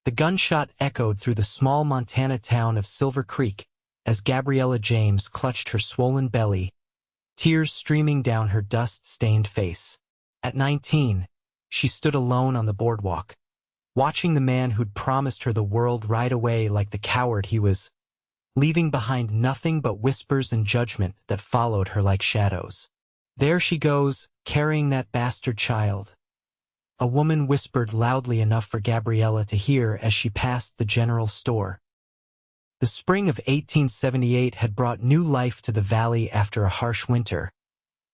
The gunshot echoed through the small Montana town of Silver Creek as Gabriella James clutched her swollen belly, tears streaming down her dust-stained face. At 19, she stood alone on the boardwalk, watching the man who'd promised her the world ride away like the coward he was, leaving behind nothing but whispers and judgment that followed her like shadows. "There she goes, carrying that bastard child," a woman whispered loudly enough for Gabriella to hear as she passed the general store. The spring of 1878 had brought new life to the valley after a harsh winter,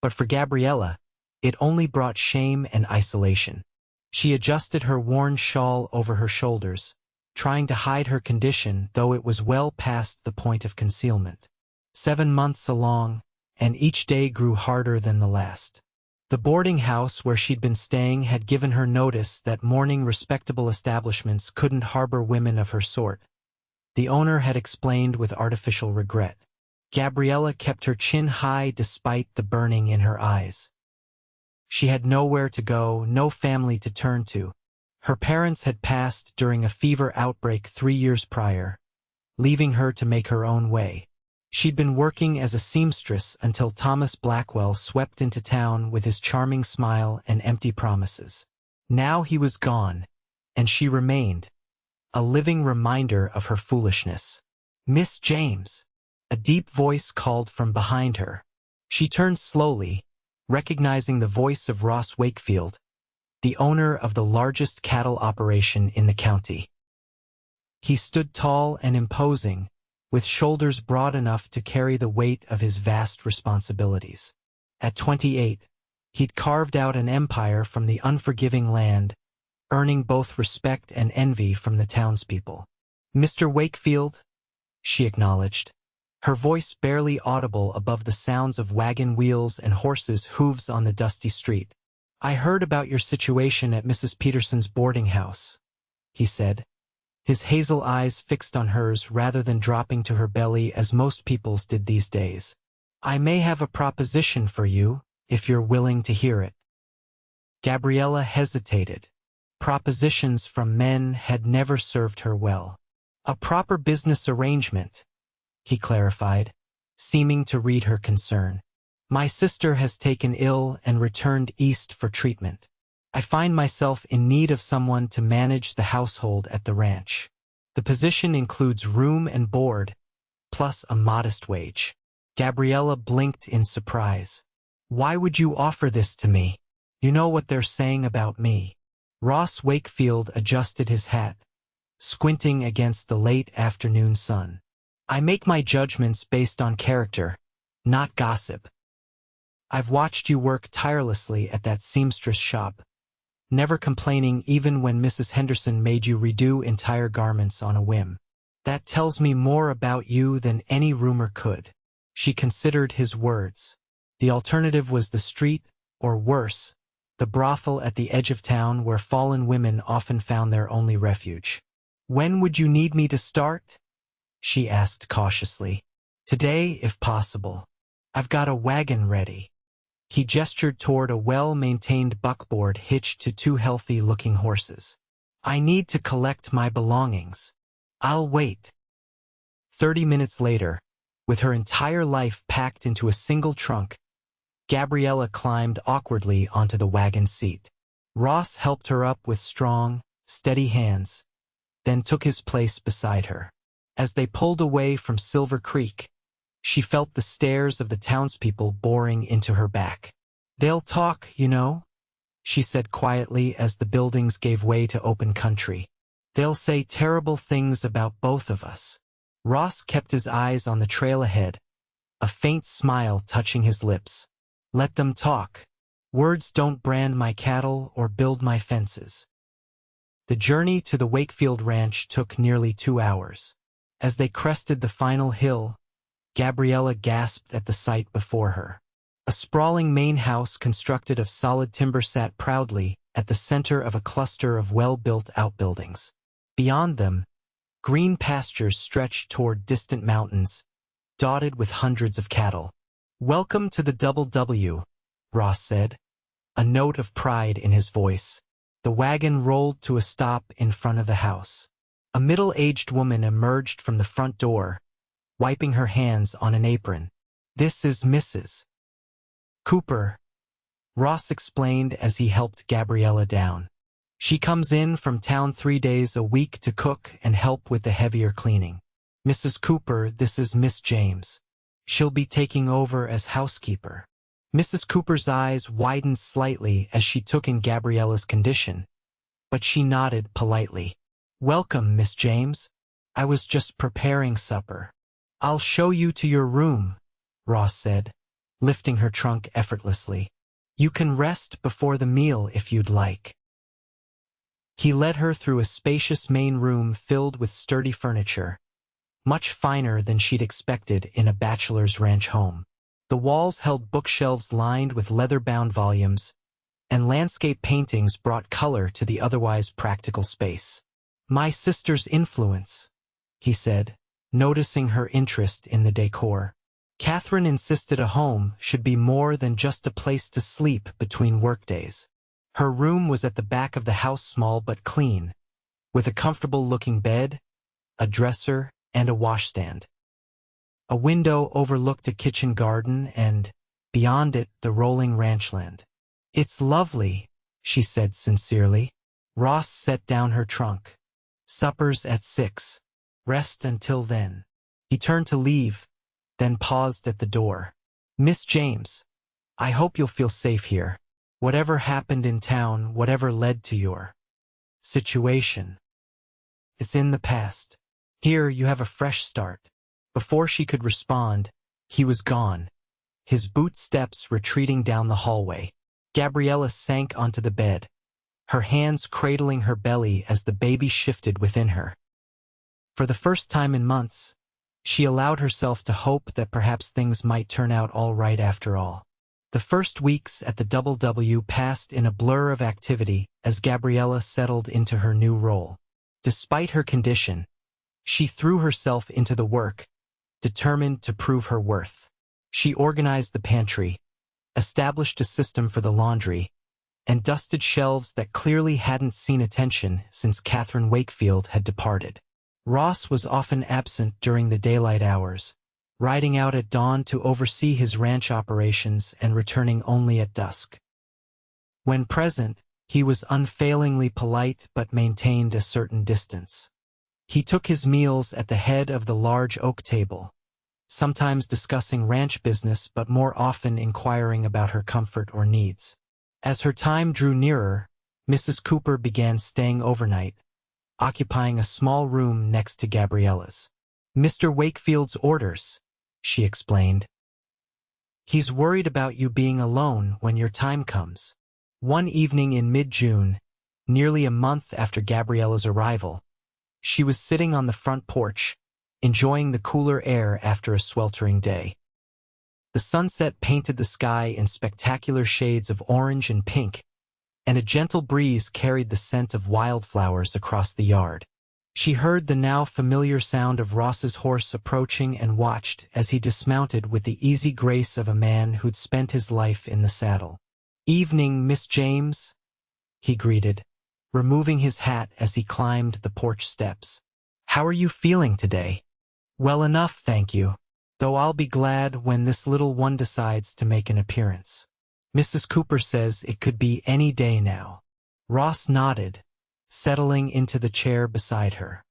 but for Gabriella, it only brought shame and isolation. She adjusted her worn shawl over her shoulders, trying to hide her condition, though it was well past the point of concealment. 7 months along, and each day grew harder than the last. The boarding house where she'd been staying had given her notice that morning respectable establishments couldn't harbor women of her sort. The owner had explained with artificial regret. Gabriella kept her chin high despite the burning in her eyes. She had nowhere to go, no family to turn to. Her parents had passed during a fever outbreak 3 years prior, leaving her to make her own way. She'd been working as a seamstress until Thomas Blackwell swept into town with his charming smile and empty promises. Now he was gone, and she remained, a living reminder of her foolishness. "Miss James!" A deep voice called from behind her. She turned slowly, recognizing the voice of Ross Wakefield, the owner of the largest cattle operation in the county. He stood tall and imposing, with shoulders broad enough to carry the weight of his vast responsibilities. At 28, he'd carved out an empire from the unforgiving land, earning both respect and envy from the townspeople. "Mr. Wakefield," she acknowledged, her voice barely audible above the sounds of wagon wheels and horses' hooves on the dusty street. "I heard about your situation at Mrs. Peterson's boarding house," he said, his hazel eyes fixed on hers rather than dropping to her belly as most people's did these days. "I may have a proposition for you, if you're willing to hear it." Gabriella hesitated. Propositions from men had never served her well. "A proper business arrangement," he clarified, seeming to read her concern. "My sister has taken ill and returned east for treatment. I find myself in need of someone to manage the household at the ranch. The position includes room and board, plus a modest wage." Gabriella blinked in surprise. "Why would you offer this to me? You know what they're saying about me." Ross Wakefield adjusted his hat, squinting against the late afternoon sun. "I make my judgments based on character, not gossip. I've watched you work tirelessly at that seamstress shop, never complaining even when Mrs. Henderson made you redo entire garments on a whim. That tells me more about you than any rumor could." She considered his words. The alternative was the street, or worse, the brothel at the edge of town where fallen women often found their only refuge. "When would you need me to start?" she asked cautiously. "Today, if possible. I've got a wagon ready." He gestured toward a well-maintained buckboard hitched to 2 healthy-looking horses. "I need to collect my belongings. I'll wait." 30 minutes later, with her entire life packed into a single trunk, Gabriella climbed awkwardly onto the wagon seat. Ross helped her up with strong, steady hands, then took his place beside her. As they pulled away from Silver Creek, she felt the stares of the townspeople boring into her back. "They'll talk, you know," she said quietly as the buildings gave way to open country. "They'll say terrible things about both of us." Ross kept his eyes on the trail ahead, a faint smile touching his lips. "Let them talk. Words don't brand my cattle or build my fences." The journey to the Wakefield Ranch took nearly 2 hours. As they crested the final hill, Gabriella gasped at the sight before her. A sprawling main house constructed of solid timber sat proudly at the center of a cluster of well-built outbuildings. Beyond them, green pastures stretched toward distant mountains, dotted with hundreds of cattle. "Welcome to the DoubleW," Ross said, a note of pride in his voice. The wagon rolled to a stop in front of the house. A middle-aged woman emerged from the front door, wiping her hands on an apron. "This is Mrs. Cooper," Ross explained as he helped Gabriella down. "She comes in from town 3 days a week to cook and help with the heavier cleaning. Mrs. Cooper, this is Miss James. She'll be taking over as housekeeper." Mrs. Cooper's eyes widened slightly as she took in Gabriella's condition, but she nodded politely. "Welcome, Miss James. I was just preparing supper." "I'll show you to your room," Ross said, lifting her trunk effortlessly. "You can rest before the meal if you'd like." He led her through a spacious main room filled with sturdy furniture, much finer than she'd expected in a bachelor's ranch home. The walls held bookshelves lined with leather-bound volumes, and landscape paintings brought color to the otherwise practical space. "My sister's influence," he said, noticing her interest in the decor. Catherine insisted a home should be more than just a place to sleep between workdays. Her room was at the back of the house, small but clean, with a comfortable-looking bed, a dresser, and a washstand. A window overlooked a kitchen garden and, beyond it, the rolling ranchland. "It's lovely," she said sincerely. Ross set down her trunk. "Supper's at 6. Rest until then." He turned to leave, then paused at the door. "Miss James, I hope you'll feel safe here. Whatever happened in town, whatever led to your situation, it's in the past. Here you have a fresh start." Before she could respond, he was gone, his boot steps retreating down the hallway. Gabriella sank onto the bed, her hands cradling her belly as the baby shifted within her. For the first time in months, she allowed herself to hope that perhaps things might turn out all right after all. The first weeks at the DoubleW passed in a blur of activity as Gabriella settled into her new role. Despite her condition, she threw herself into the work, determined to prove her worth. She organized the pantry, established a system for the laundry, and dusted shelves that clearly hadn't seen attention since Ross Wakefield had departed. Ross was often absent during the daylight hours, riding out at dawn to oversee his ranch operations and returning only at dusk. When present, he was unfailingly polite but maintained a certain distance. He took his meals at the head of the large oak table, sometimes discussing ranch business but more often inquiring about her comfort or needs. As her time drew nearer, Mrs. Cooper began staying overnight, occupying a small room next to Gabriella's. "Mr. Wakefield's orders," she explained. "He's worried about you being alone when your time comes." One evening in mid-June, nearly a month after Gabriella's arrival, she was sitting on the front porch, enjoying the cooler air after a sweltering day. The sunset painted the sky in spectacular shades of orange and pink, and a gentle breeze carried the scent of wildflowers across the yard. She heard the now familiar sound of Ross's horse approaching and watched as he dismounted with the easy grace of a man who'd spent his life in the saddle. "Evening, Miss James," he greeted, removing his hat as he climbed the porch steps. "How are you feeling today?" "Well enough, thank you, though I'll be glad when this little one decides to make an appearance. Mrs. Cooper says it could be any day now." Ross nodded, settling into the chair beside her.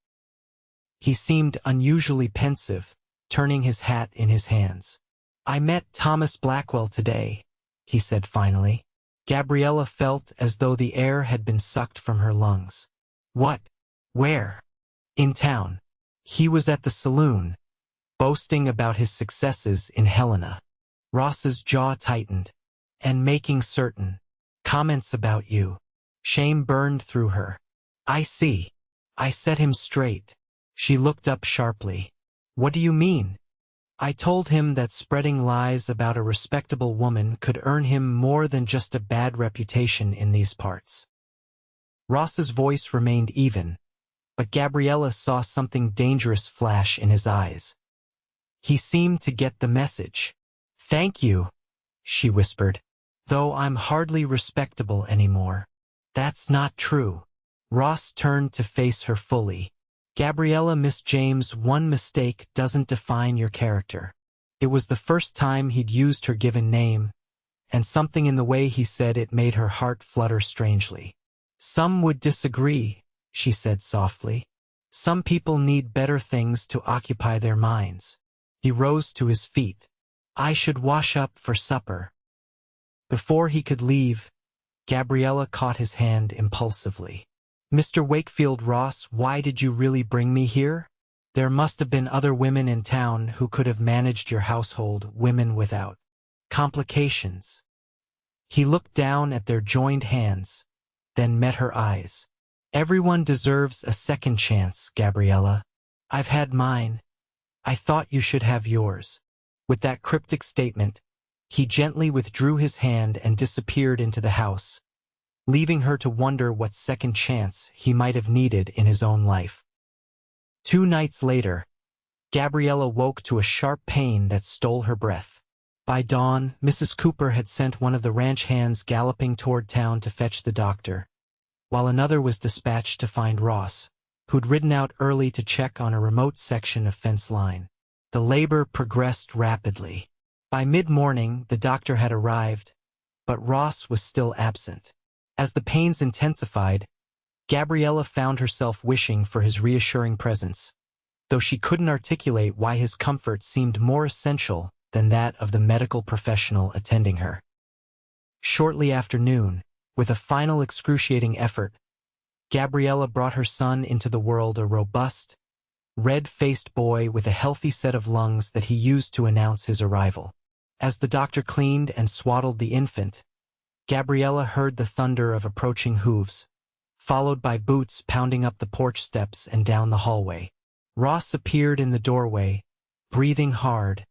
He seemed unusually pensive, turning his hat in his hands. "I met Thomas Blackwell today," he said finally. Gabriella felt as though the air had been sucked from her lungs. "What? Where?" "In town. He was at the saloon, boasting about his successes in Helena." Ross's jaw tightened. "And making certain comments about you." Shame burned through her. "I see." I set him straight. She looked up sharply. "What do you mean?" "I told him that spreading lies about a respectable woman could earn him more than just a bad reputation in these parts." Ross's voice remained even, but Gabriella saw something dangerous flash in his eyes. He seemed to get the message. "Thank you," she whispered. "Though I'm hardly respectable anymore." "That's not true." Ross turned to face her fully. Gabriella, Miss James, one mistake doesn't define your character. It was the first time he'd used her given name, and something in the way he said it made her heart flutter strangely. Some would disagree, she said softly. Some people need better things to occupy their minds. He rose to his feet. I should wash up for supper. Before he could leave, Gabriella caught his hand impulsively. Mr. Wakefield, Ross, why did you really bring me here? There must have been other women in town who could have managed your household, women without complications. He looked down at their joined hands, then met her eyes. Everyone deserves a second chance, Gabriella. I've had mine. I thought you should have yours. With that cryptic statement, he gently withdrew his hand and disappeared into the house, leaving her to wonder what second chance he might have needed in his own life. 2 nights later, Gabriella woke to a sharp pain that stole her breath. By dawn, Mrs. Cooper had sent one of the ranch hands galloping toward town to fetch the doctor, while another was dispatched to find Ross, who'd ridden out early to check on a remote section of fence line. The labor progressed rapidly. By mid-morning, the doctor had arrived, but Ross was still absent. As the pains intensified, Gabriella found herself wishing for his reassuring presence, though she couldn't articulate why his comfort seemed more essential than that of the medical professional attending her. Shortly after noon, with a final excruciating effort, Gabriella brought her son into the world, a robust, red-faced boy with a healthy set of lungs that he used to announce his arrival. As the doctor cleaned and swaddled the infant, Gabriella heard the thunder of approaching hooves, followed by boots pounding up the porch steps and down the hallway. Ross appeared in the doorway, breathing hard,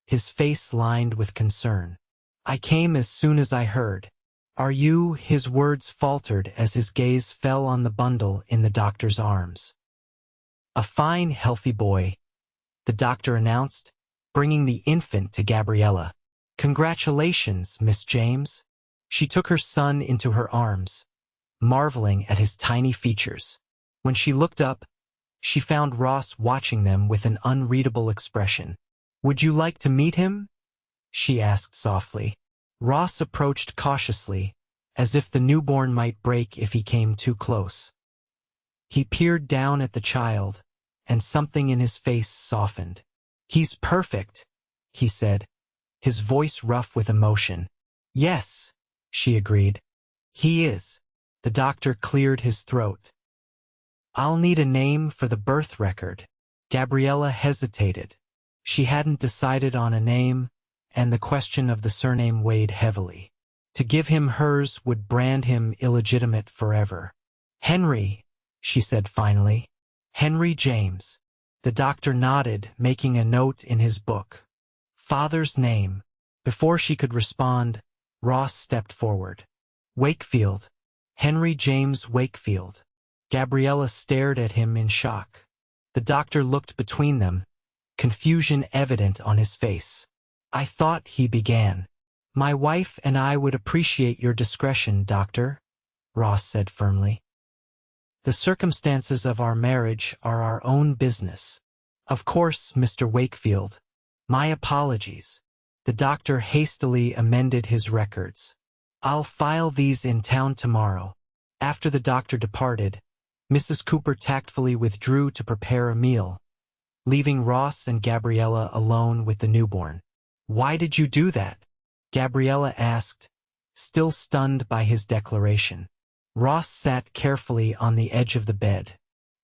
his face lined with concern. I came as soon as I heard. Are you? His words faltered as his gaze fell on the bundle in the doctor's arms. A fine, healthy boy, the doctor announced, bringing the infant to Gabriella. Congratulations, Miss James. She took her son into her arms, marveling at his tiny features. When she looked up, she found Ross watching them with an unreadable expression. Would you like to meet him? She asked softly. Ross approached cautiously, as if the newborn might break if he came too close. He peered down at the child, and something in his face softened. He's perfect, he said, his voice rough with emotion. Yes, she agreed. He is. The doctor cleared his throat. I'll need a name for the birth record. Gabriella hesitated. She hadn't decided on a name, and the question of the surname weighed heavily. To give him hers would brand him illegitimate forever. Henry, she said finally. Henry James. The doctor nodded, making a note in his book. Father's name. Before she could respond, Ross stepped forward. Wakefield. Henry James Wakefield. Gabriella stared at him in shock. The doctor looked between them, confusion evident on his face. I thought, he began. My wife and I would appreciate your discretion, Doctor, Ross said firmly. The circumstances of our marriage are our own business. Of course, Mr. Wakefield. My apologies. The doctor hastily amended his records. I'll file these in town tomorrow. After the doctor departed, Mrs. Cooper tactfully withdrew to prepare a meal, leaving Ross and Gabriella alone with the newborn. Why did you do that? Gabriella asked, still stunned by his declaration. Ross sat carefully on the edge of the bed.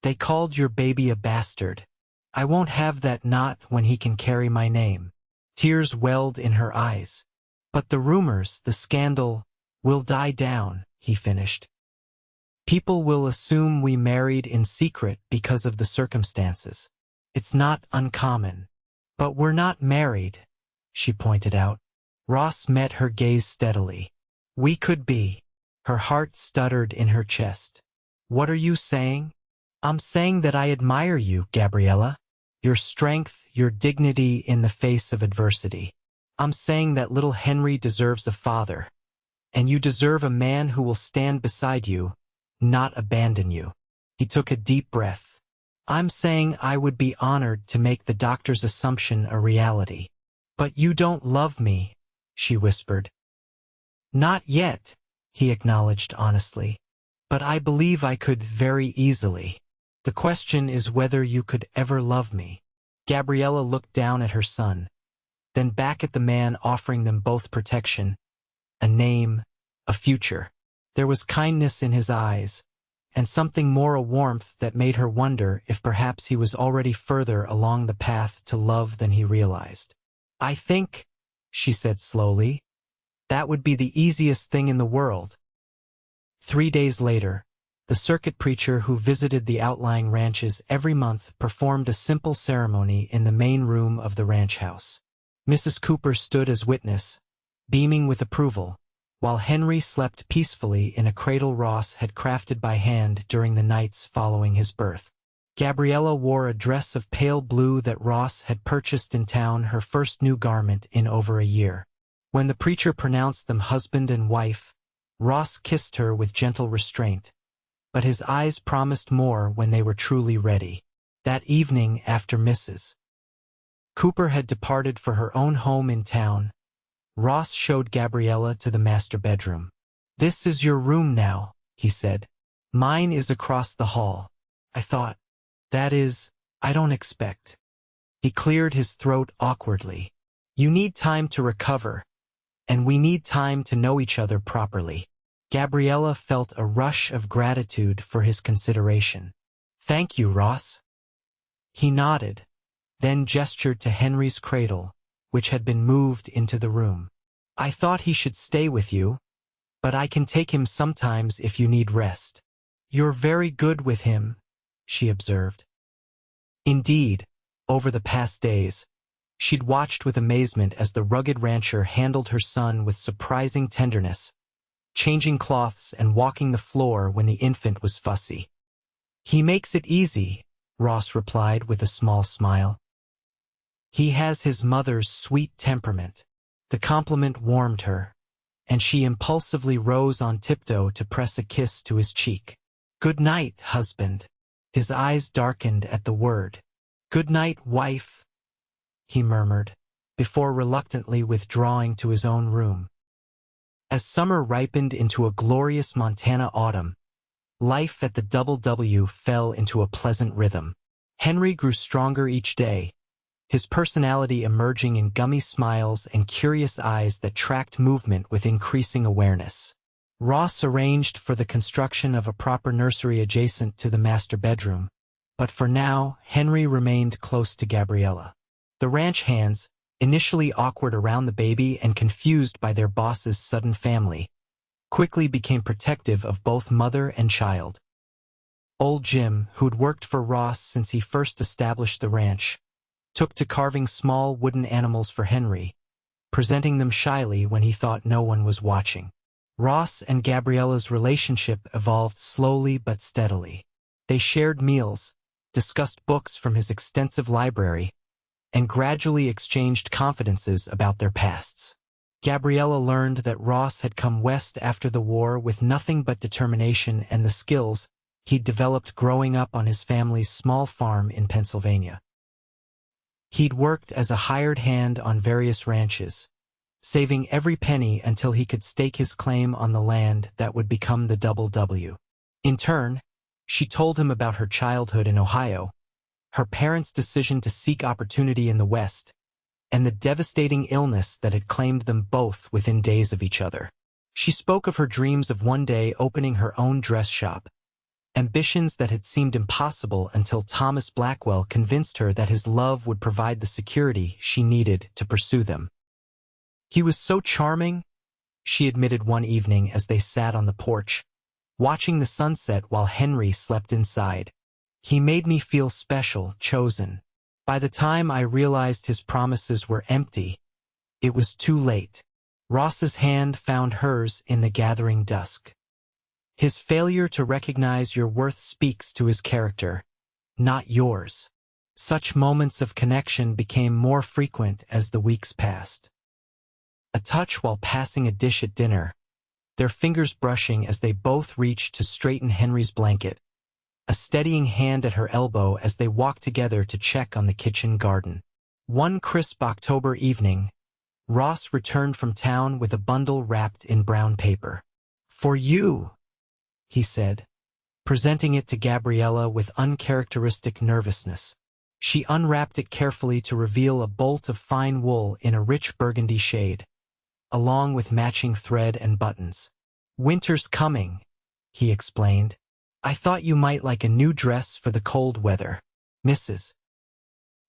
They called your baby a bastard. I won't have that, not when he can carry my name. Tears welled in her eyes. But the rumors, the scandal, will die down, he finished. People will assume we married in secret because of the circumstances. It's not uncommon. But we're not married, she pointed out. Ross met her gaze steadily. We could be. Her heart stuttered in her chest. What are you saying? I'm saying that I admire you, Gabriella. Your strength, your dignity in the face of adversity. I'm saying that little Henry deserves a father, and you deserve a man who will stand beside you, not abandon you. He took a deep breath. I'm saying I would be honored to make the doctor's assumption a reality. But you don't love me, she whispered. Not yet, he acknowledged honestly. But I believe I could very easily. The question is whether you could ever love me. Gabriella looked down at her son, then back at the man offering them both protection, a name, a future. There was kindness in his eyes, and something more, a warmth that made her wonder if perhaps he was already further along the path to love than he realized. I think, she said slowly, that would be the easiest thing in the world. 3 days later, the circuit preacher who visited the outlying ranches every month performed a simple ceremony in the main room of the ranch house. Mrs. Cooper stood as witness, beaming with approval, while Henry slept peacefully in a cradle Ross had crafted by hand during the nights following his birth. Gabriella wore a dress of pale blue that Ross had purchased in town, her first new garment in over a year. When the preacher pronounced them husband and wife, Ross kissed her with gentle restraint, but his eyes promised more when they were truly ready. That evening, after Mrs. Cooper had departed for her own home in town, Ross showed Gabriella to the master bedroom. This is your room now, he said. Mine is across the hall. I thought. That is, I don't expect. He cleared his throat awkwardly. You need time to recover, and we need time to know each other properly. Gabriella felt a rush of gratitude for his consideration. Thank you, Ross. He nodded, then gestured to Henry's cradle, which had been moved into the room. I thought he should stay with you, but I can take him sometimes if you need rest. You're very good with him, she observed. Indeed, over the past days, she'd watched with amazement as the rugged rancher handled her son with surprising tenderness, changing cloths and walking the floor when the infant was fussy. He makes it easy, Ross replied with a small smile. He has his mother's sweet temperament. The compliment warmed her, and she impulsively rose on tiptoe to press a kiss to his cheek. Good night, husband. His eyes darkened at the word. Good night, wife, he murmured, before reluctantly withdrawing to his own room. As summer ripened into a glorious Montana autumn, life at the DoubleW fell into a pleasant rhythm. Henry grew stronger each day, his personality emerging in gummy smiles and curious eyes that tracked movement with increasing awareness. Ross arranged for the construction of a proper nursery adjacent to the master bedroom, but for now, Henry remained close to Gabriella. The ranch hands, initially awkward around the baby and confused by their boss's sudden family, quickly became protective of both mother and child. Old Jim, who'd worked for Ross since he first established the ranch, took to carving small wooden animals for Henry, presenting them shyly when he thought no one was watching. Ross and Gabriella's relationship evolved slowly but steadily. They shared meals, discussed books from his extensive library, and gradually exchanged confidences about their pasts. Gabriella learned that Ross had come west after the war with nothing but determination and the skills he'd developed growing up on his family's small farm in Pennsylvania. He'd worked as a hired hand on various ranches, saving every penny until he could stake his claim on the land that would become the DoubleW. In turn, she told him about her childhood in Ohio, her parents' decision to seek opportunity in the West, and the devastating illness that had claimed them both within days of each other. She spoke of her dreams of one day opening her own dress shop, ambitions that had seemed impossible until Thomas Blackwell convinced her that his love would provide the security she needed to pursue them. He was so charming, she admitted one evening as they sat on the porch, watching the sunset while Henry slept inside. He made me feel special, chosen. By the time I realized his promises were empty, it was too late. Ross's hand found hers in the gathering dusk. His failure to recognize your worth speaks to his character, not yours. Such moments of connection became more frequent as the weeks passed. A touch while passing a dish at dinner, their fingers brushing as they both reached to straighten Henry's blanket, a steadying hand at her elbow as they walked together to check on the kitchen garden. One crisp October evening, Ross returned from town with a bundle wrapped in brown paper. "For you," he said, presenting it to Gabriella with uncharacteristic nervousness. She unwrapped it carefully to reveal a bolt of fine wool in a rich burgundy shade, along with matching thread and buttons. "Winter's coming," he explained. "I thought you might like a new dress for the cold weather. Mrs.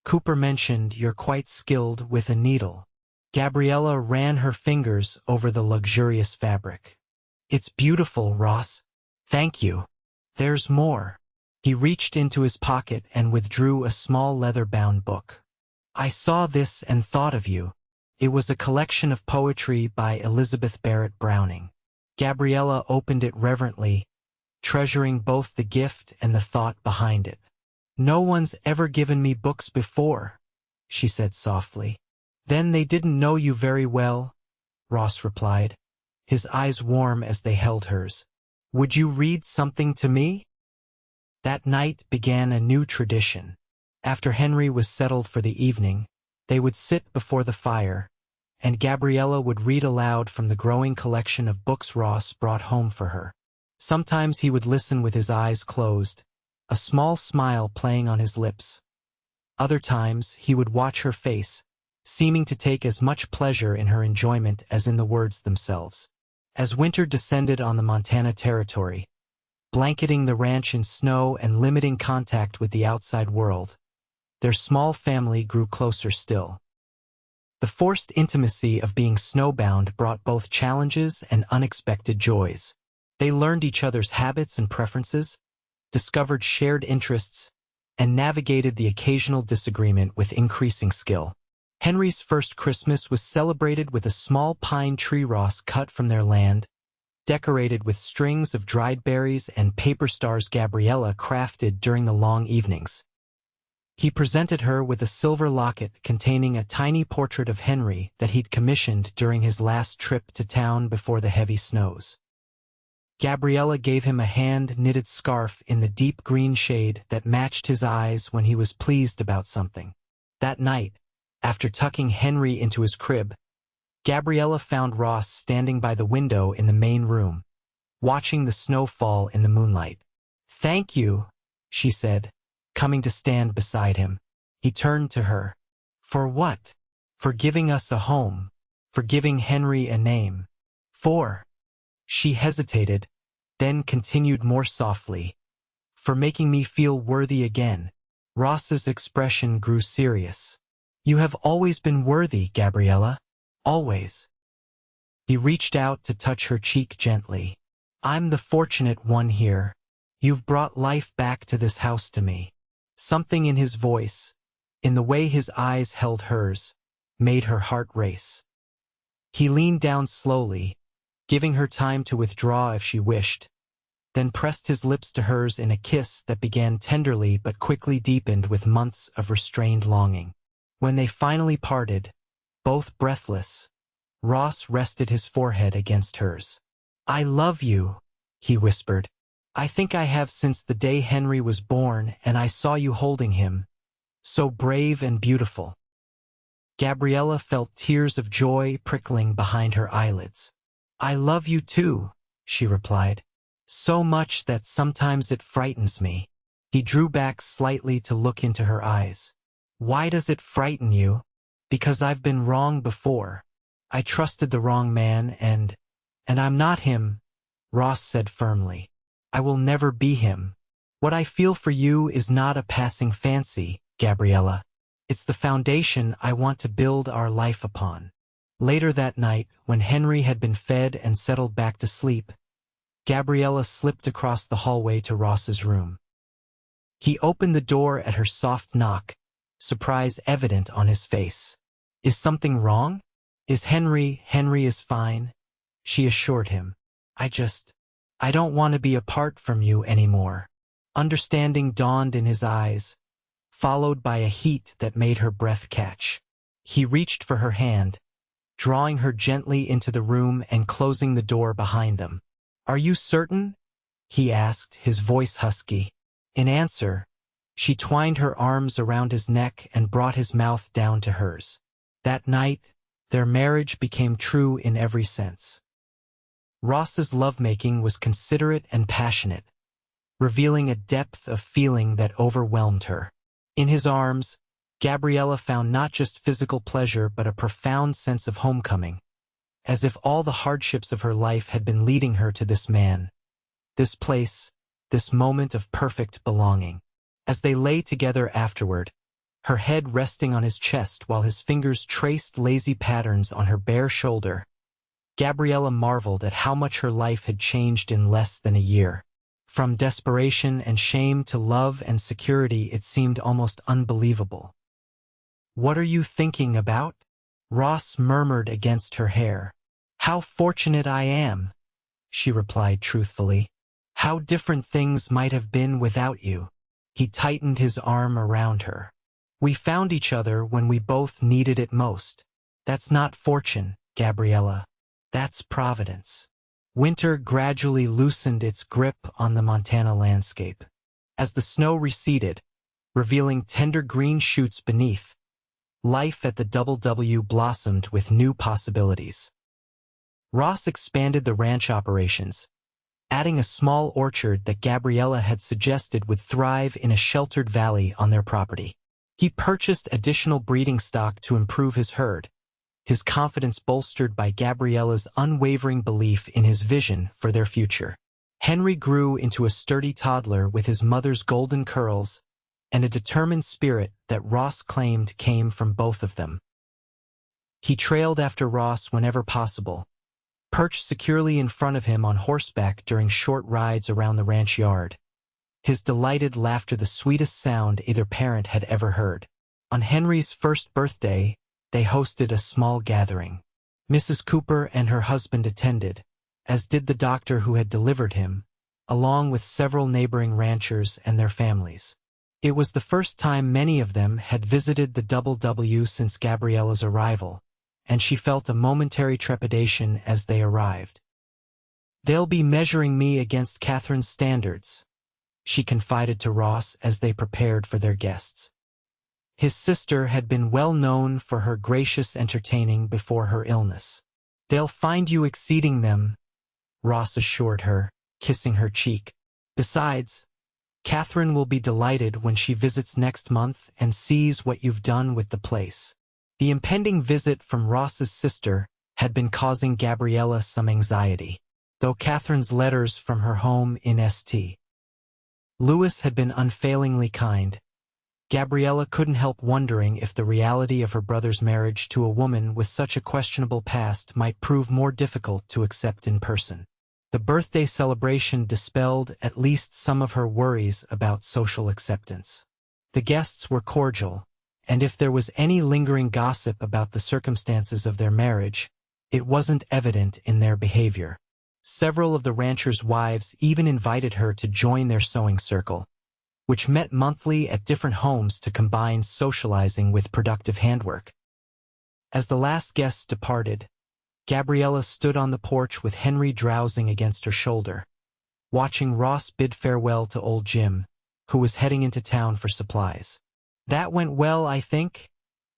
Cooper mentioned you're quite skilled with a needle." Gabriella ran her fingers over the luxurious fabric. "It's beautiful, Ross. Thank you. There's more." He reached into his pocket and withdrew a small leather-bound book. "I saw this and thought of you." It was a collection of poetry by Elizabeth Barrett Browning. Gabriella opened it reverently, treasuring both the gift and the thought behind it. "No one's ever given me books before," she said softly. "Then they didn't know you very well," Ross replied, his eyes warm as they held hers. "Would you read something to me?" That night began a new tradition. After Henry was settled for the evening, they would sit before the fire, and Gabriella would read aloud from the growing collection of books Ross brought home for her. Sometimes he would listen with his eyes closed, a small smile playing on his lips. Other times he would watch her face, seeming to take as much pleasure in her enjoyment as in the words themselves. As winter descended on the Montana Territory, blanketing the ranch in snow and limiting contact with the outside world, their small family grew closer still. The forced intimacy of being snowbound brought both challenges and unexpected joys. They learned each other's habits and preferences, discovered shared interests, and navigated the occasional disagreement with increasing skill. Henry's first Christmas was celebrated with a small pine tree Ross cut from their land, decorated with strings of dried berries and paper stars Gabriella crafted during the long evenings. He presented her with a silver locket containing a tiny portrait of Henry that he'd commissioned during his last trip to town before the heavy snows. Gabriella gave him a hand-knitted scarf in the deep green shade that matched his eyes when he was pleased about something. That night, after tucking Henry into his crib, Gabriella found Ross standing by the window in the main room, watching the snow fall in the moonlight. "Thank you," she said, coming to stand beside him. He turned to her. "For what?" "For giving us a home. For giving Henry a name. For—" She hesitated, then continued more softly. "For making me feel worthy again." Ross's expression grew serious. "You have always been worthy, Gabriella. Always." He reached out to touch her cheek gently. "I'm the fortunate one here. You've brought life back to this house to me." Something in his voice, in the way his eyes held hers, made her heart race. He leaned down slowly, giving her time to withdraw if she wished, then pressed his lips to hers in a kiss that began tenderly but quickly deepened with months of restrained longing. When they finally parted, both breathless, Ross rested his forehead against hers. "I love you," he whispered. "I think I have since the day Henry was born and I saw you holding him, so brave and beautiful." Gabriella felt tears of joy prickling behind her eyelids. "I love you too," she replied. "So much that sometimes it frightens me." He drew back slightly to look into her eyes. "Why does it frighten you?" "Because I've been wrong before. I trusted the wrong man and I'm not him," Ross said firmly. "I will never be him. What I feel for you is not a passing fancy, Gabriella. It's the foundation I want to build our life upon." Later that night, when Henry had been fed and settled back to sleep, Gabriella slipped across the hallway to Ross's room. He opened the door at her soft knock, surprise evident on his face. "Is something wrong?" "Is Henry is fine," she assured him. I don't want to be apart from you anymore." Understanding dawned in his eyes, followed by a heat that made her breath catch. He reached for her hand, drawing her gently into the room and closing the door behind them. "Are you certain?" he asked, his voice husky. In answer, she twined her arms around his neck and brought his mouth down to hers. That night, their marriage became true in every sense. Ross's lovemaking was considerate and passionate, revealing a depth of feeling that overwhelmed her. In his arms, Gabriella found not just physical pleasure but a profound sense of homecoming, as if all the hardships of her life had been leading her to this man, this place, this moment of perfect belonging. As they lay together afterward, her head resting on his chest while his fingers traced lazy patterns on her bare shoulder, Gabriella marveled at how much her life had changed in less than a year. From desperation and shame to love and security, it seemed almost unbelievable. "What are you thinking about?" Ross murmured against her hair. "How fortunate I am," she replied truthfully. "How different things might have been without you." He tightened his arm around her. "We found each other when we both needed it most. That's not fortune, Gabriella. That's providence." Winter gradually loosened its grip on the Montana landscape. As the snow receded, revealing tender green shoots beneath, life at the DoubleW blossomed with new possibilities. Ross expanded the ranch operations, adding a small orchard that Gabriella had suggested would thrive in a sheltered valley on their property. He purchased additional breeding stock to improve his herd, his confidence bolstered by Gabriella's unwavering belief in his vision for their future. Henry grew into a sturdy toddler with his mother's golden curls and a determined spirit that Ross claimed came from both of them. He trailed after Ross whenever possible, perched securely in front of him on horseback during short rides around the ranch yard, his delighted laughter the sweetest sound either parent had ever heard. On Henry's first birthday, they hosted a small gathering. Mrs. Cooper and her husband attended, as did the doctor who had delivered him, along with several neighboring ranchers and their families. It was the first time many of them had visited the DoubleW since Gabriella's arrival, and she felt a momentary trepidation as they arrived. "They'll be measuring me against Catherine's standards," she confided to Ross as they prepared for their guests. His sister had been well known for her gracious entertaining before her illness. "They'll find you exceeding them," Ross assured her, kissing her cheek. "Besides, Catherine will be delighted when she visits next month and sees what you've done with the place." The impending visit from Ross's sister had been causing Gabriella some anxiety, though Catherine's letters from her home in St. Louis had been unfailingly kind. Gabriella couldn't help wondering if the reality of her brother's marriage to a woman with such a questionable past might prove more difficult to accept in person. The birthday celebration dispelled at least some of her worries about social acceptance. The guests were cordial, and if there was any lingering gossip about the circumstances of their marriage, it wasn't evident in their behavior. Several of the ranchers' wives even invited her to join their sewing circle, which met monthly at different homes to combine socializing with productive handwork. As the last guests departed, Gabriella stood on the porch with Henry drowsing against her shoulder, watching Ross bid farewell to old Jim, who was heading into town for supplies. "That went well, I think,"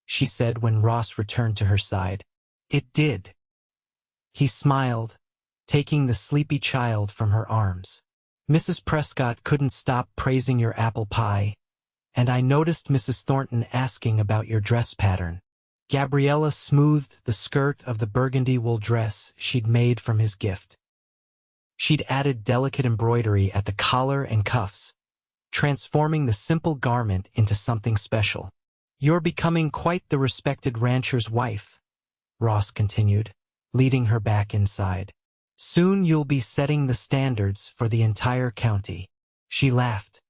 she said when Ross returned to her side. "It did." He smiled, taking the sleepy child from her arms. "Mrs. Prescott couldn't stop praising your apple pie, and I noticed Mrs. Thornton asking about your dress pattern." Gabriella smoothed the skirt of the burgundy wool dress she'd made from his gift. She'd added delicate embroidery at the collar and cuffs, transforming the simple garment into something special. "You're becoming quite the respected rancher's wife," Ross continued, leading her back inside. "Soon you'll be setting the standards for the entire county." She laughed.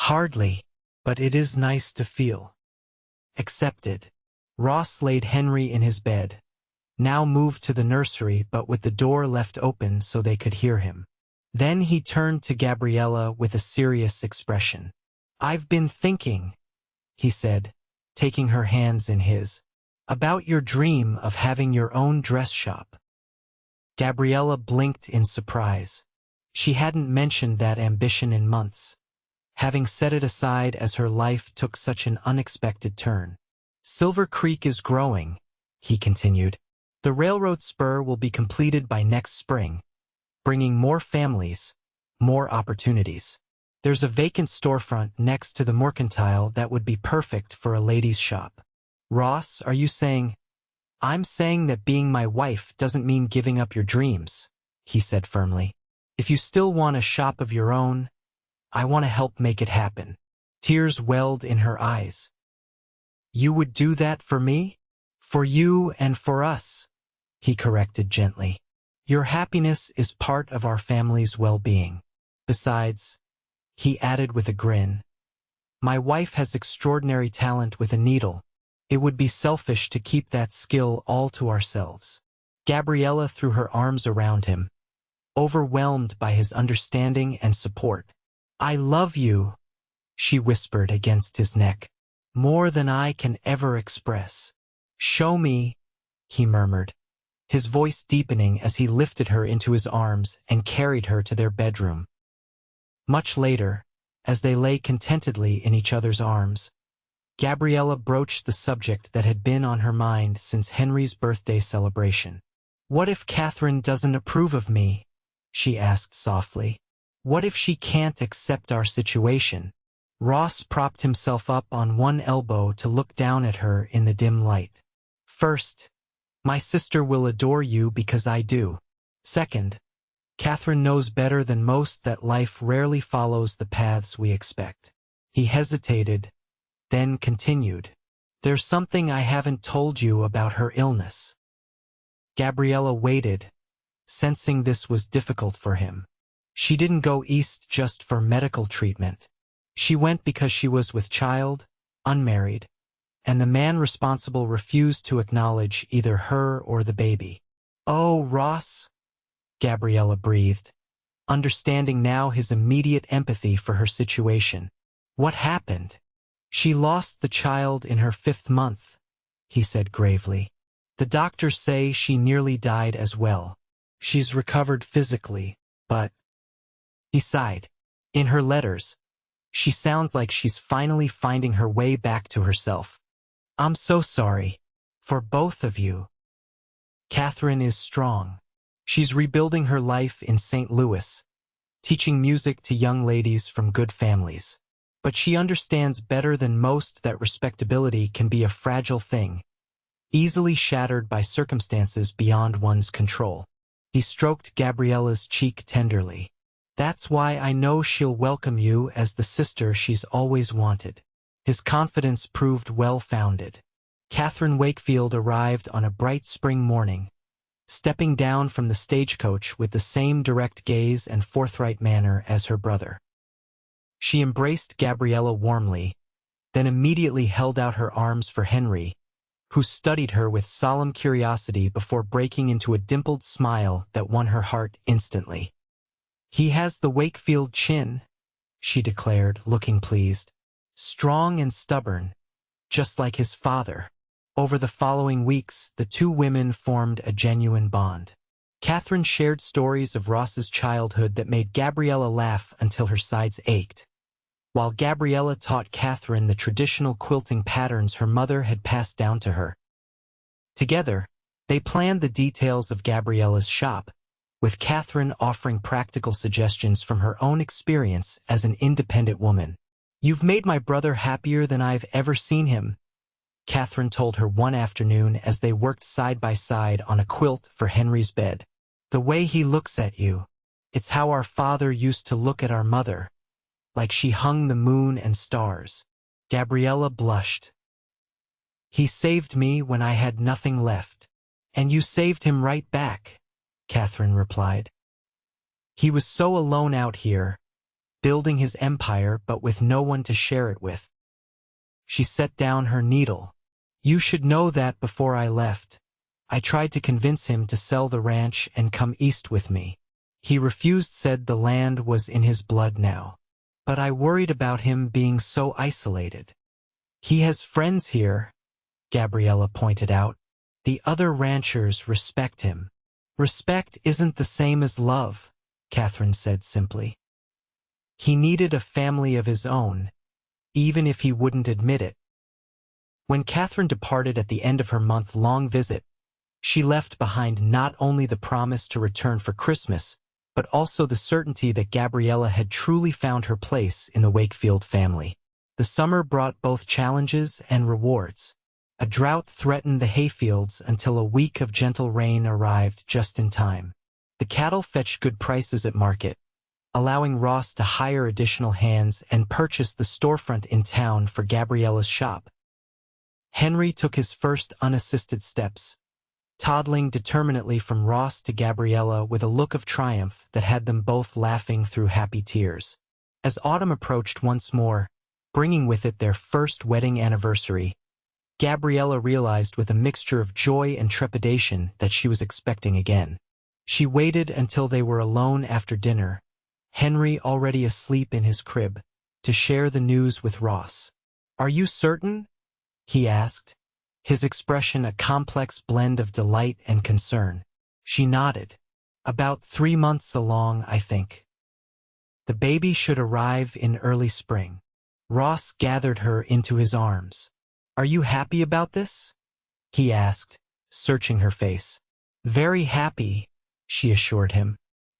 "Hardly, but it is nice to feel accepted." Ross laid Henry in his bed, now moved to the nursery but with the door left open so they could hear him. Then he turned to Gabriella with a serious expression. "I've been thinking," he said, taking her hands in his, "about your dream of having your own dress shop." Gabriella blinked in surprise. She hadn't mentioned that ambition in months, having set it aside as her life took such an unexpected turn. Silver Creek is growing, he continued. The railroad spur will be completed by next spring, bringing more families, more opportunities. There's a vacant storefront next to the mercantile that would be perfect for a ladies' shop. Ross, are you saying? I'm saying that being my wife doesn't mean giving up your dreams, he said firmly. If you still want a shop of your own, I want to help make it happen. Tears welled in her eyes. You would do that for me? For you and for us, he corrected gently. Your happiness is part of our family's well-being. Besides, he added with a grin, my wife has extraordinary talent with a needle. It would be selfish to keep that skill all to ourselves. Gabriella threw her arms around him, overwhelmed by his understanding and support. I love you, she whispered against his neck, more than I can ever express. Show me, he murmured, his voice deepening as he lifted her into his arms and carried her to their bedroom. Much later, as they lay contentedly in each other's arms, Gabriella broached the subject that had been on her mind since Henry's birthday celebration. What if Catherine doesn't approve of me? She asked softly. What if she can't accept our situation? Ross propped himself up on one elbow to look down at her in the dim light. First, my sister will adore you because I do. Second, Catherine knows better than most that life rarely follows the paths we expect. He hesitated, then continued. There's something I haven't told you about her illness. Gabriella waited, sensing this was difficult for him. She didn't go east just for medical treatment. She went because she was with child, unmarried, and the man responsible refused to acknowledge either her or the baby. Oh, Ross, Gabriella breathed, understanding now his immediate empathy for her situation. What happened? She lost the child in her 5th month, he said gravely. The doctors say she nearly died as well. She's recovered physically, but... He sighed. In her letters, she sounds like she's finally finding her way back to herself. I'm so sorry. For both of you. Catherine is strong. She's rebuilding her life in St. Louis, teaching music to young ladies from good families. But she understands better than most that respectability can be a fragile thing, easily shattered by circumstances beyond one's control. He stroked Gabriella's cheek tenderly. That's why I know she'll welcome you as the sister she's always wanted. His confidence proved well-founded. Catherine Wakefield arrived on a bright spring morning, stepping down from the stagecoach with the same direct gaze and forthright manner as her brother. She embraced Gabriella warmly, then immediately held out her arms for Henry, who studied her with solemn curiosity before breaking into a dimpled smile that won her heart instantly. He has the Wakefield chin, she declared, looking pleased. Strong and stubborn, just like his father. Over the following weeks, the two women formed a genuine bond. Catherine shared stories of Ross's childhood that made Gabriella laugh until her sides ached, while Gabriella taught Catherine the traditional quilting patterns her mother had passed down to her. Together, they planned the details of Gabriella's shop, with Catherine offering practical suggestions from her own experience as an independent woman. You've made my brother happier than I've ever seen him, Catherine told her one afternoon as they worked side by side on a quilt for Henry's bed. The way he looks at you, it's how our father used to look at our mother, like she hung the moon and stars. Gabriella blushed. He saved me when I had nothing left. And you saved him right back, Catherine replied. He was so alone out here, building his empire but with no one to share it with. She set down her needle. You should know that before I left, I tried to convince him to sell the ranch and come east with me. He refused, said the land was in his blood now. But I worried about him being so isolated. He has friends here, Gabriella pointed out. The other ranchers respect him. Respect isn't the same as love, Catherine said simply. He needed a family of his own, even if he wouldn't admit it. When Catherine departed at the end of her month-long visit, she left behind not only the promise to return for Christmas, but also the certainty that Gabriella had truly found her place in the Wakefield family. The summer brought both challenges and rewards. A drought threatened the hayfields until a week of gentle rain arrived just in time. The cattle fetched good prices at market, allowing Ross to hire additional hands and purchase the storefront in town for Gabriella's shop. Henry took his first unassisted steps, toddling determinately from Ross to Gabriella with a look of triumph that had them both laughing through happy tears. As autumn approached once more, bringing with it their first wedding anniversary, Gabriella realized with a mixture of joy and trepidation that she was expecting again. She waited until they were alone after dinner, Henry already asleep in his crib, to share the news with Ross. "Are you certain?" he asked, his expression a complex blend of delight and concern. She nodded. "About 3 months along, I think. The baby should arrive in early spring." Ross gathered her into his arms. "Are you happy about this?" he asked, searching her face. "Very happy," she assured him,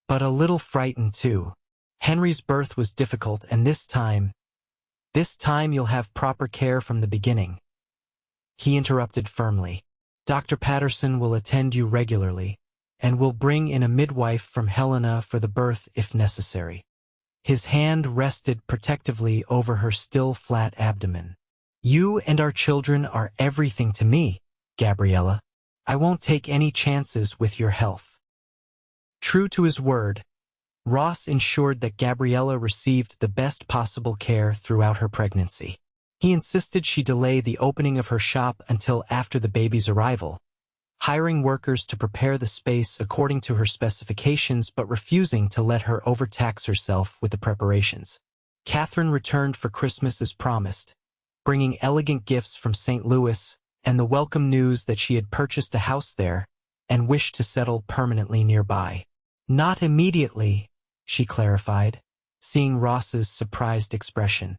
"but a little frightened too. Henry's birth was difficult, and this time you'll have proper care from the beginning." He interrupted firmly. "Dr. Patterson will attend you regularly, and will bring in a midwife from Helena for the birth if necessary." His hand rested protectively over her still flat abdomen. "You and our children are everything to me, Gabriella. I won't take any chances with your health." True to his word, Ross ensured that Gabriella received the best possible care throughout her pregnancy. He insisted she delay the opening of her shop until after the baby's arrival, hiring workers to prepare the space according to her specifications but refusing to let her overtax herself with the preparations. Catherine returned for Christmas as promised, bringing elegant gifts from St. Louis and the welcome news that she had purchased a house there and wished to settle permanently nearby. "Not immediately," she clarified, seeing Ross's surprised expression.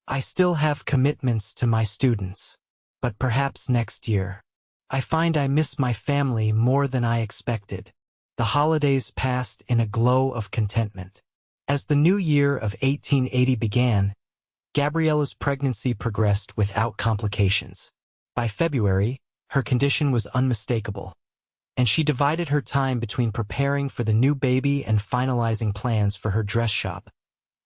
"I still have commitments to my students, but perhaps next year. I find I miss my family more than I expected." The holidays passed in a glow of contentment. As the new year of 1880 began, Gabriella's pregnancy progressed without complications. By February, her condition was unmistakable, and she divided her time between preparing for the new baby and finalizing plans for her dress shop,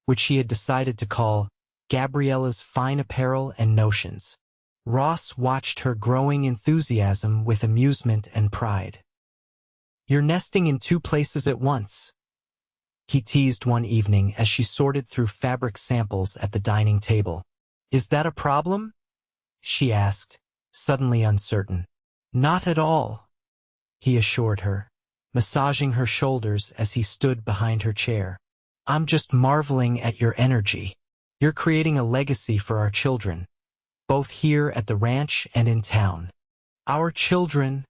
which she had decided to call Gabriella's Fine Apparel and Notions. Ross watched her growing enthusiasm with amusement and pride. "You're nesting in 2 places at once," he teased one evening as she sorted through fabric samples at the dining table. "Is that a problem?" she asked, suddenly uncertain. "Not at all," he assured her, massaging her shoulders as he stood behind her chair. "I'm just marveling at your energy. You're creating a legacy for our children, both here at the ranch and in town." "Our children,"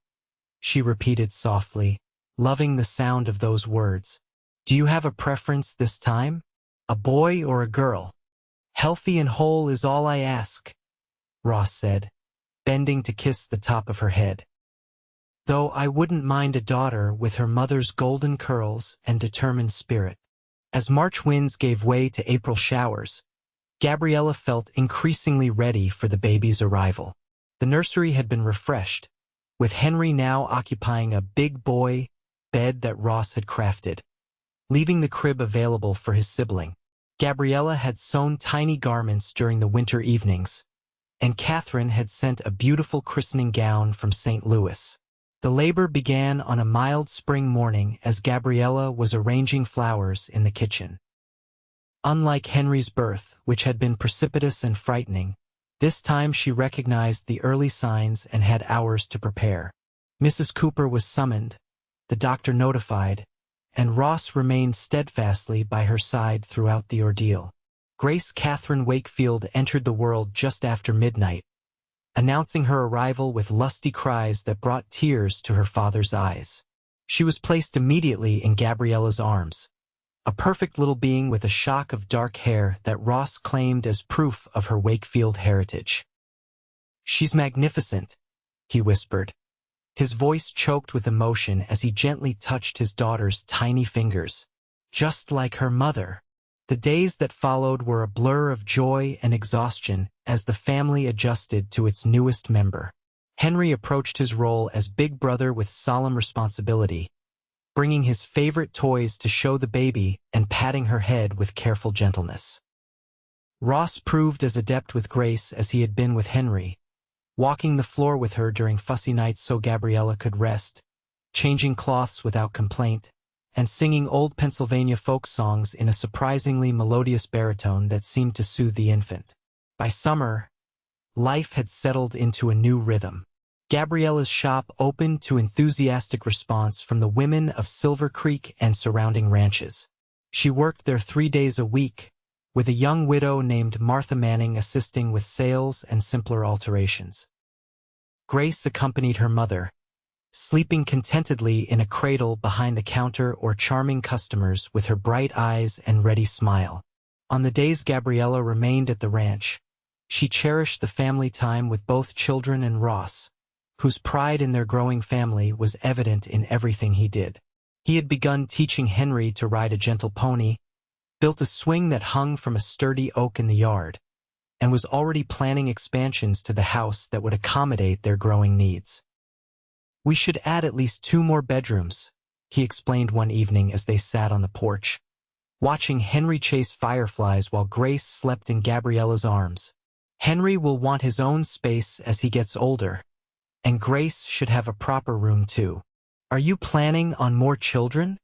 she repeated softly, loving the sound of those words. "Do you have a preference this time? A boy or a girl?" "Healthy and whole is all I ask," Ross said, bending to kiss the top of her head. "Though I wouldn't mind a daughter with her mother's golden curls and determined spirit." As March winds gave way to April showers, Gabriella felt increasingly ready for the baby's arrival. The nursery had been refreshed, with Henry now occupying a big boy bed that Ross had crafted, leaving the crib available for his sibling. Gabriella had sewn tiny garments during the winter evenings, and Catherine had sent a beautiful christening gown from St. Louis. The labor began on a mild spring morning as Gabriella was arranging flowers in the kitchen. Unlike Henry's birth, which had been precipitous and frightening, this time she recognized the early signs and had hours to prepare. Mrs. Cooper was summoned, the doctor notified, and Ross remained steadfastly by her side throughout the ordeal. Grace Catherine Wakefield entered the world just after midnight, announcing her arrival with lusty cries that brought tears to her father's eyes. She was placed immediately in Gabriella's arms, a perfect little being with a shock of dark hair that Ross claimed as proof of her Wakefield heritage. "She's magnificent," he whispered, his voice choked with emotion as he gently touched his daughter's tiny fingers. "Just like her mother." The days that followed were a blur of joy and exhaustion as the family adjusted to its newest member. Henry approached his role as big brother with solemn responsibility, bringing his favorite toys to show the baby and patting her head with careful gentleness. Ross proved as adept with Grace as he had been with Henry, walking the floor with her during fussy nights so Gabriella could rest, changing cloths without complaint, and singing old Pennsylvania folk songs in a surprisingly melodious baritone that seemed to soothe the infant. By summer, life had settled into a new rhythm. Gabriella's shop opened to enthusiastic response from the women of Silver Creek and surrounding ranches. She worked there 3 days a week, with a young widow named Martha Manning assisting with sales and simpler alterations. Grace accompanied her mother, sleeping contentedly in a cradle behind the counter or charming customers with her bright eyes and ready smile. On the days Gabriella remained at the ranch, she cherished the family time with both children and Ross, whose pride in their growing family was evident in everything he did. He had begun teaching Henry to ride a gentle pony, built a swing that hung from a sturdy oak in the yard, and was already planning expansions to the house that would accommodate their growing needs. "We should add at least 2 more bedrooms," he explained one evening as they sat on the porch, watching Henry chase fireflies while Grace slept in Gabriella's arms. "Henry will want his own space as he gets older, and Grace should have a proper room too." "Are you planning on more children?"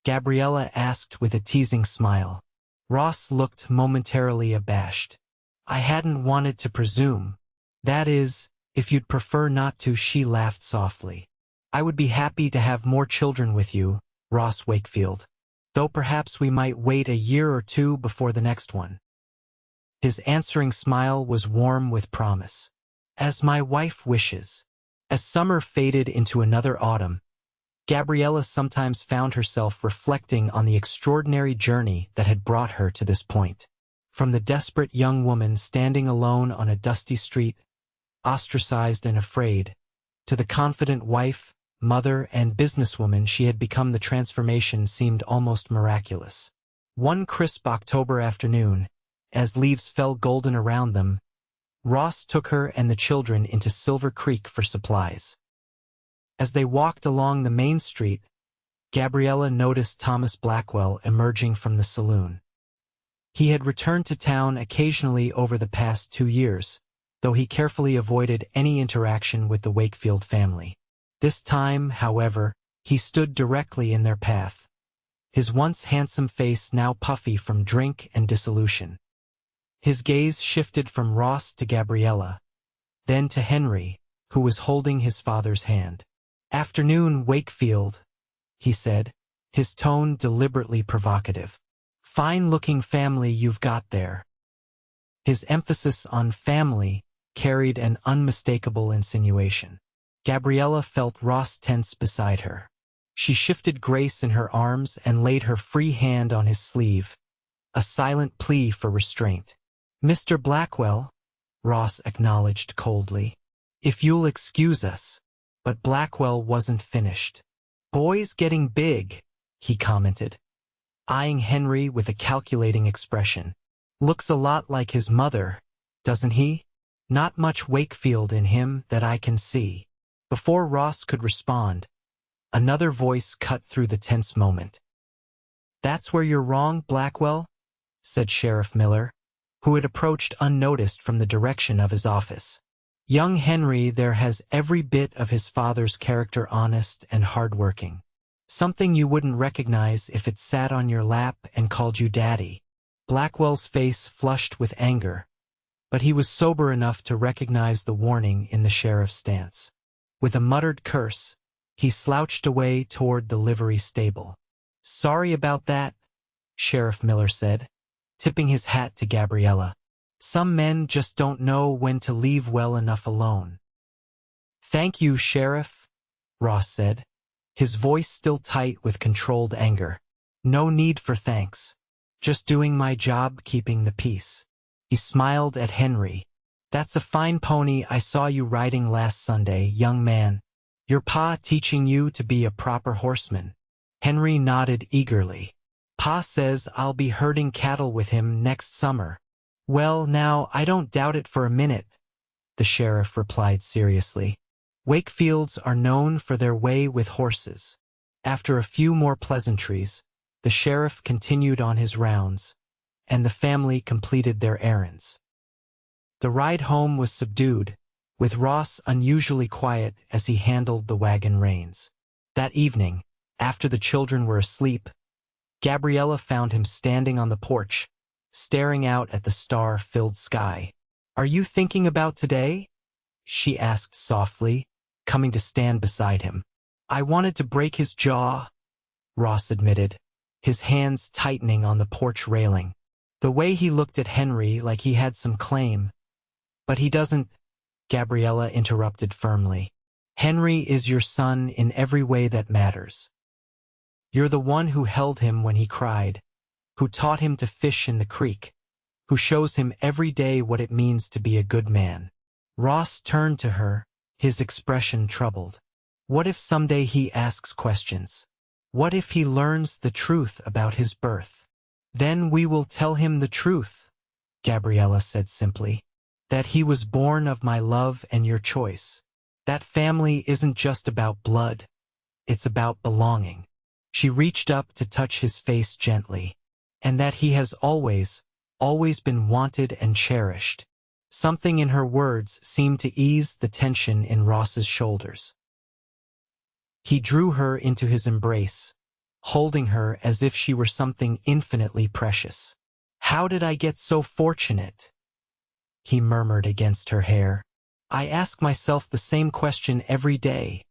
Gabriella asked with a teasing smile. Ross looked momentarily abashed. "I hadn't wanted to presume. That is, if you'd prefer not to," she laughed softly. "I would be happy to have more children with you, Ross Wakefield, though perhaps we might wait a year or 2 before the next one." His answering smile was warm with promise. "As my wife wishes." As summer faded into another autumn, Gabriella sometimes found herself reflecting on the extraordinary journey that had brought her to this point. From the desperate young woman standing alone on a dusty street, ostracized and afraid, to the confident wife, mother, and businesswoman she had become, the transformation seemed almost miraculous. One crisp October afternoon, as leaves fell golden around them, Ross took her and the children into Silver Creek for supplies. As they walked along the main street, Gabriella noticed Thomas Blackwell emerging from the saloon. He had returned to town occasionally over the past 2 years, though he carefully avoided any interaction with the Wakefield family. This time, however, he stood directly in their path, his once handsome face now puffy from drink and dissolution. His gaze shifted from Ross to Gabriella, then to Henry, who was holding his father's hand. "Afternoon, Wakefield," he said, his tone deliberately provocative. "Fine-looking family you've got there." His emphasis on family carried an unmistakable insinuation. Gabriella felt Ross tense beside her. She shifted Grace in her arms and laid her free hand on his sleeve, a silent plea for restraint. "Mr. Blackwell," Ross acknowledged coldly, "if you'll excuse us." But Blackwell wasn't finished. "Boy's getting big," he commented, eyeing Henry with a calculating expression. "Looks a lot like his mother, doesn't he? Not much Wakefield in him that I can see." Before Ross could respond, another voice cut through the tense moment. "That's where you're wrong, Blackwell," said Sheriff Miller, who had approached unnoticed from the direction of his office. "Young Henry there has every bit of his father's character, honest and hard-working. Something you wouldn't recognize if it sat on your lap and called you daddy." Blackwell's face flushed with anger, but he was sober enough to recognize the warning in the sheriff's stance. With a muttered curse, he slouched away toward the livery stable. "Sorry about that," Sheriff Miller said, tipping his hat to Gabriella. "Some men just don't know when to leave well enough alone." "Thank you, Sheriff," Ross said, his voice still tight with controlled anger. No need for thanks. Just doing my job, keeping the peace. He smiled at Henry. That's a fine pony I saw you riding last Sunday, young man. Your pa teaching you to be a proper horseman? Henry nodded eagerly. Pa says I'll be herding cattle with him next summer. Well, now, I don't doubt it for a minute, the sheriff replied seriously. Wakefields are known for their way with horses. After a few more pleasantries, the sheriff continued on his rounds, and the family completed their errands. The ride home was subdued, with Ross unusually quiet as he handled the wagon reins. That evening, after the children were asleep, Gabriella found him standing on the porch, staring out at the star-filled sky. Are you thinking about today? She asked softly, coming to stand beside him. I wanted to break his jaw, Ross admitted, his hands tightening on the porch railing. The way he looked at Henry like he had some claim. But he doesn't, Gabriella interrupted firmly. Henry is your son in every way that matters. You're the one who held him when he cried, who taught him to fish in the creek, who shows him every day what it means to be a good man. Ross turned to her, his expression troubled. What if someday he asks questions? What if he learns the truth about his birth? Then we will tell him the truth, Gabriella said simply. That he was born of my love and your choice. That family isn't just about blood, it's about belonging. She reached up to touch his face gently. And that he has always been wanted and cherished. Something in her words seemed to ease the tension in Ross's shoulders. He drew her into his embrace, holding her as if she were something infinitely precious. How did I get so fortunate? He murmured against her hair. I ask myself the same question every day,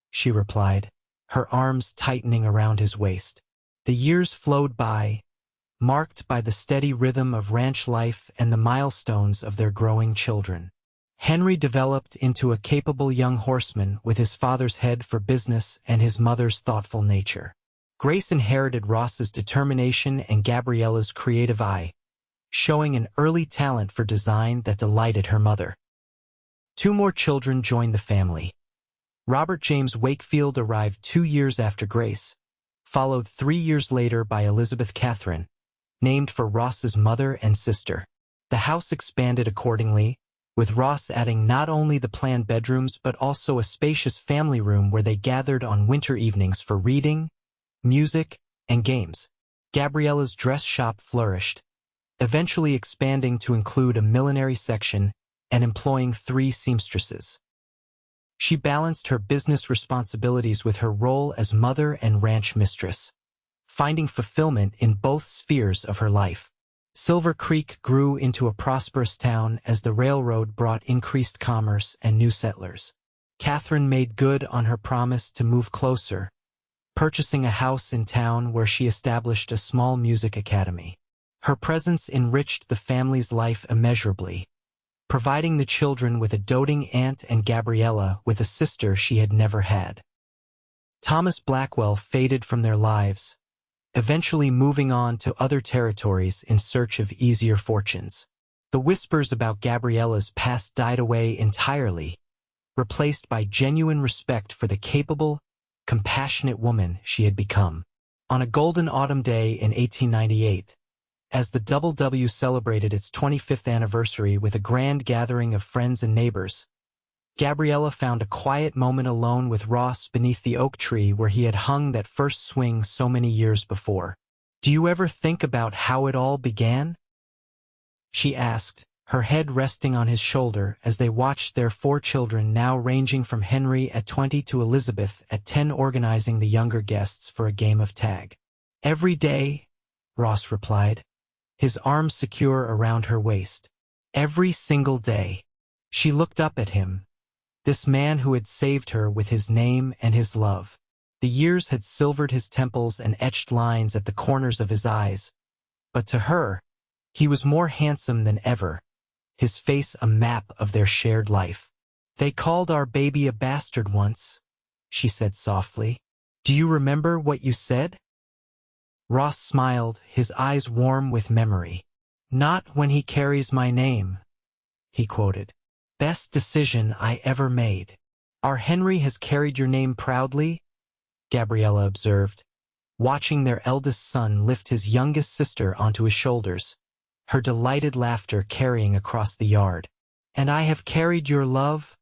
she replied, her arms tightening around his waist. The years flowed by, marked by the steady rhythm of ranch life and the milestones of their growing children. Henry developed into a capable young horseman with his father's head for business and his mother's thoughtful nature. Grace inherited Ross's determination and Gabriella's creative eye, showing an early talent for design that delighted her mother. 2 more children joined the family. Robert James Wakefield arrived 2 years after Grace, followed 3 years later by Elizabeth Catherine, named for Ross's mother and sister. The house expanded accordingly, with Ross adding not only the planned bedrooms but also a spacious family room where they gathered on winter evenings for reading, music, and games. Gabriella's dress shop flourished, eventually expanding to include a millinery section and employing 3 seamstresses. She balanced her business responsibilities with her role as mother and ranch mistress, finding fulfillment in both spheres of her life. Silver Creek grew into a prosperous town as the railroad brought increased commerce and new settlers. Catherine made good on her promise to move closer, purchasing a house in town where she established a small music academy. Her presence enriched the family's life immeasurably, providing the children with a doting aunt and Gabriella with a sister she had never had. Thomas Blackwell faded from their lives, eventually moving on to other territories in search of easier fortunes. The whispers about Gabriella's past died away entirely, replaced by genuine respect for the capable, compassionate woman she had become. On a golden autumn day in 1898, as the DoubleW celebrated its 25th anniversary with a grand gathering of friends and neighbors, Gabriella found a quiet moment alone with Ross beneath the oak tree where he had hung that first swing so many years before. Do you ever think about how it all began? She asked, her head resting on his shoulder as they watched their 4 children, now ranging from Henry at 20 to Elizabeth at 10, organizing the younger guests for a game of tag. Every day, Ross replied, his arms secure around her waist. Every single day. She looked up at him, this man who had saved her with his name and his love. The years had silvered his temples and etched lines at the corners of his eyes, but to her, he was more handsome than ever, his face a map of their shared life. They called our baby a bastard once, she said softly. Do you remember what you said? Ross smiled, his eyes warm with memory. "Not when he carries my name," he quoted. "Best decision I ever made." "Our Henry has carried your name proudly," Gabriella observed, watching their eldest son lift his youngest sister onto his shoulders, her delighted laughter carrying across the yard. "And I have carried your love,"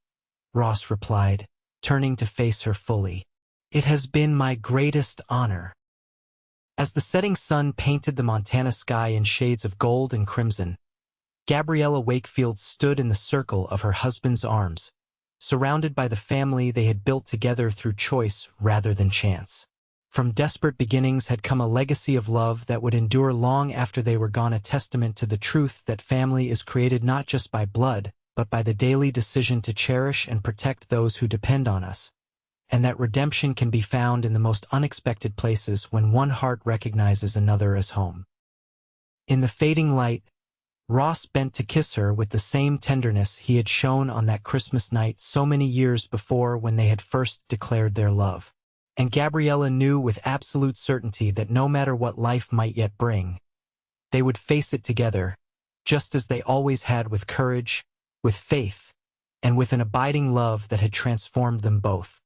Ross replied, turning to face her fully. "It has been my greatest honor." As the setting sun painted the Montana sky in shades of gold and crimson, Gabriella Wakefield stood in the circle of her husband's arms, surrounded by the family they had built together through choice rather than chance. From desperate beginnings had come a legacy of love that would endure long after they were gone, a testament to the truth that family is created not just by blood, but by the daily decision to cherish and protect those who depend on us, and that redemption can be found in the most unexpected places when one heart recognizes another as home. In the fading light, Ross bent to kiss her with the same tenderness he had shown on that Christmas night so many years before when they had first declared their love. And Gabriella knew with absolute certainty that no matter what life might yet bring, they would face it together, just as they always had, with courage, with faith, and with an abiding love that had transformed them both.